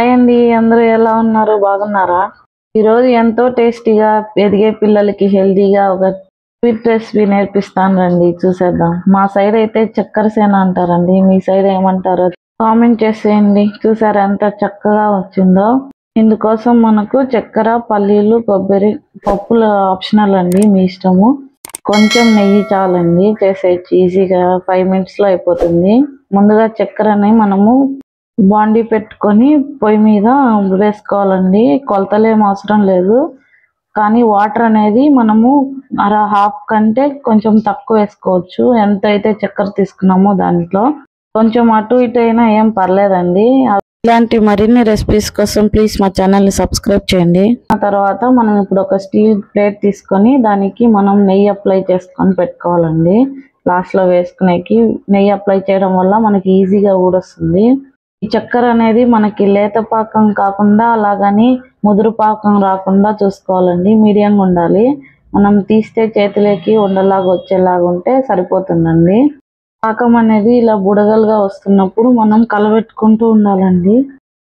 Hi అండి, అందరూ ఎలా ఉన్నారు? బాగున్నారా? ఈరోజు ఎంతో టేస్టీగా ఎదిగే పిల్లలకి హెల్తీగా ఒక స్వీట్ రెసిపీ నేర్పిస్తాను రండి, చూసేద్దాం. మా సైడ్ అయితే చక్కెర సేన అంటారండి, మీ సైడ్ ఏమంటారో కామెంట్ చేసేయండి. చూసారా ఎంత చక్కగా వచ్చిందో. ఇందుకోసం మనకు చక్కెర, పల్లీలు, కొబ్బరి, పప్పులు ఆప్షనల్ అండి, మీ ఇష్టము. కొంచెం నెయ్యి చాలండి, చేసేయచ్చు ఈజీగా. 5 minutes అయిపోతుంది. ముందుగా చక్కెరని మనము బాండీ పెట్టుకొని పొయ్యి మీద వేసుకోవాలండి. కొలతలేం అవసరం లేదు, కానీ వాటర్ అనేది మనము హాఫ్ కంటే కొంచెం తక్కువ వేసుకోవచ్చు. ఎంత అయితే చక్కెర తీసుకున్నామో దాంట్లో కొంచెం అటు ఇటు అయినా ఏం పర్లేదండి. ఇలాంటి మరిన్ని రెసిపీస్ కోసం ప్లీజ్ మా ఛానల్ని సబ్స్క్రైబ్ చేయండి. ఆ తర్వాత మనం ఇప్పుడు ఒక స్టీల్ ప్లేట్ తీసుకొని దానికి మనం నెయ్యి అప్లై చేసుకొని పెట్టుకోవాలండి. లాస్ట్లో వేసుకునేకి నెయ్యి అప్లై చేయడం వల్ల మనకి ఈజీగా ఊడొస్తుంది. ఈ చక్కెర అనేది మనకి లేత పాకం కాకుండా అలాగని ముదురు పాకం రాకుండా చూసుకోవాలండి, మీడియంగా ఉండాలి. మనం తీస్తే చేతిలోకి ఉండలాగా వచ్చేలాగా ఉంటే సరిపోతుందండి. పాకం అనేది ఇలా బుడగలుగా వస్తున్నప్పుడు మనం కలబెట్టుకుంటూ ఉండాలండి.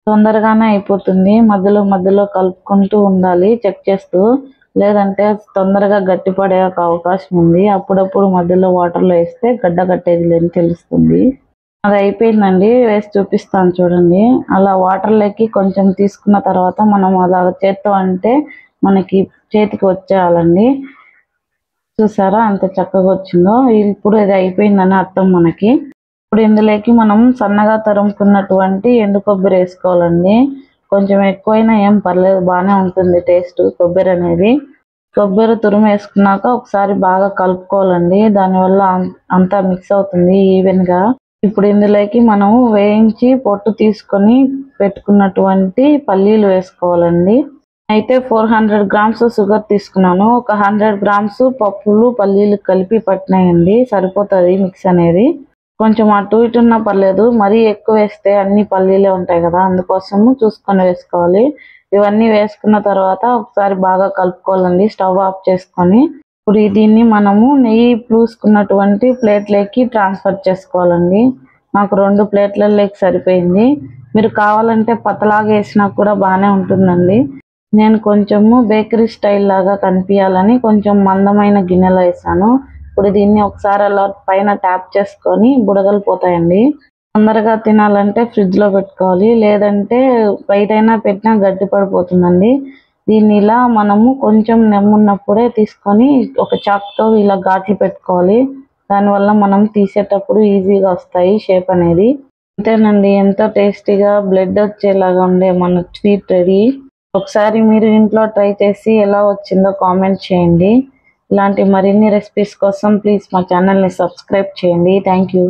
తొందరగానే అయిపోతుంది. మధ్యలో మధ్యలో కలుపుకుంటూ ఉండాలి, చెక్ చేస్తూ. లేదంటే తొందరగా గట్టిపడే అవకాశం ఉంది. అప్పుడప్పుడు మధ్యలో వాటర్లో వేస్తే గడ్డ కట్టేది లేని తెలుస్తుంది. అది అయిపోయిందండి, వేసి చూపిస్తాను చూడండి. అలా వాటర్లోకి కొంచెం తీసుకున్న తర్వాత మనం అలా చేత్తో అంటే మనకి చేతికి వచ్చేయాలండి. చూసారా ఎంత చక్కగా వచ్చిందో. ఇప్పుడు ఇది అయిపోయిందని అర్థం మనకి. ఇప్పుడు ఇందులోకి మనం సన్నగా తరుముకున్నటువంటి ఎండు కొబ్బరి వేసుకోవాలండి. కొంచెం ఎక్కువైనా ఏం పర్లేదు, బాగానే ఉంటుంది టేస్ట్ కొబ్బరి అనేది. కొబ్బరి తురుము వేసుకున్నాక ఒకసారి బాగా కలుపుకోవాలండి, దానివల్ల అంతా మిక్స్ అవుతుంది ఈవెన్గా. ఇప్పుడు ఇందులోకి మనం వేయించి పొట్టు తీసుకొని పెట్టుకున్నటువంటి పల్లీలు వేసుకోవాలండి. అయితే 400 grams షుగర్ తీసుకున్నాను. ఒక 100 grams పప్పులు పల్లీలు కలిపి పట్టినాయండి, సరిపోతుంది మిక్స్ అనేది. కొంచెం అటు ఇటు ఉన్నా పర్లేదు, మరీ ఎక్కువ వేస్తే అన్ని పల్లీలే ఉంటాయి కదా, అందుకోసము చూసుకొని వేసుకోవాలి. ఇవన్నీ వేసుకున్న తర్వాత ఒకసారి బాగా కలుపుకోవాలండి, స్టవ్ ఆఫ్ చేసుకొని. ఇప్పుడు దీన్ని మనము నెయ్యి పూసుకున్నటువంటి ప్లేట్లోకి ట్రాన్స్ఫర్ చేసుకోవాలండి. నాకు 2 ప్లేట్లలోకి సరిపోయింది. మీరు కావాలంటే పతలాగా వేసినా కూడా బాగానే ఉంటుందండి. నేను కొంచెము బేకరీ స్టైల్ లాగా కనిపించాలని కొంచెం మందమైన గిన్నెలో వేసాను. ఇప్పుడు దీన్ని ఒకసారి అలా పైన ట్యాప్ చేసుకొని బుడగలు పోతాయండి. తొందరగా తినాలంటే ఫ్రిడ్జ్లో పెట్టుకోవాలి, లేదంటే బయటైనా పెట్టినా గట్టి పడిపోతుందండి. దీన్ని ఇలా మనము కొంచెం నెమ్మున్నప్పుడే తీసుకొని ఒక చాక్తో ఇలా ఘాట్లు పెట్టుకోవాలి. దానివల్ల మనం తీసేటప్పుడు ఈజీగా వస్తాయి షేప్ అనేది. అంతేనండి, ఎంతో టేస్టీగా బ్లడ్ వచ్చేలాగా ఉండే మన స్వీట్ రెడీ. ఒకసారి మీరు ఇంట్లో ట్రై చేసి ఎలా వచ్చిందో కామెంట్ చేయండి. ఇలాంటి మరిన్ని రెసిపీస్ కోసం ప్లీజ్ మా ఛానల్ని సబ్స్క్రైబ్ చేయండి. Thank you.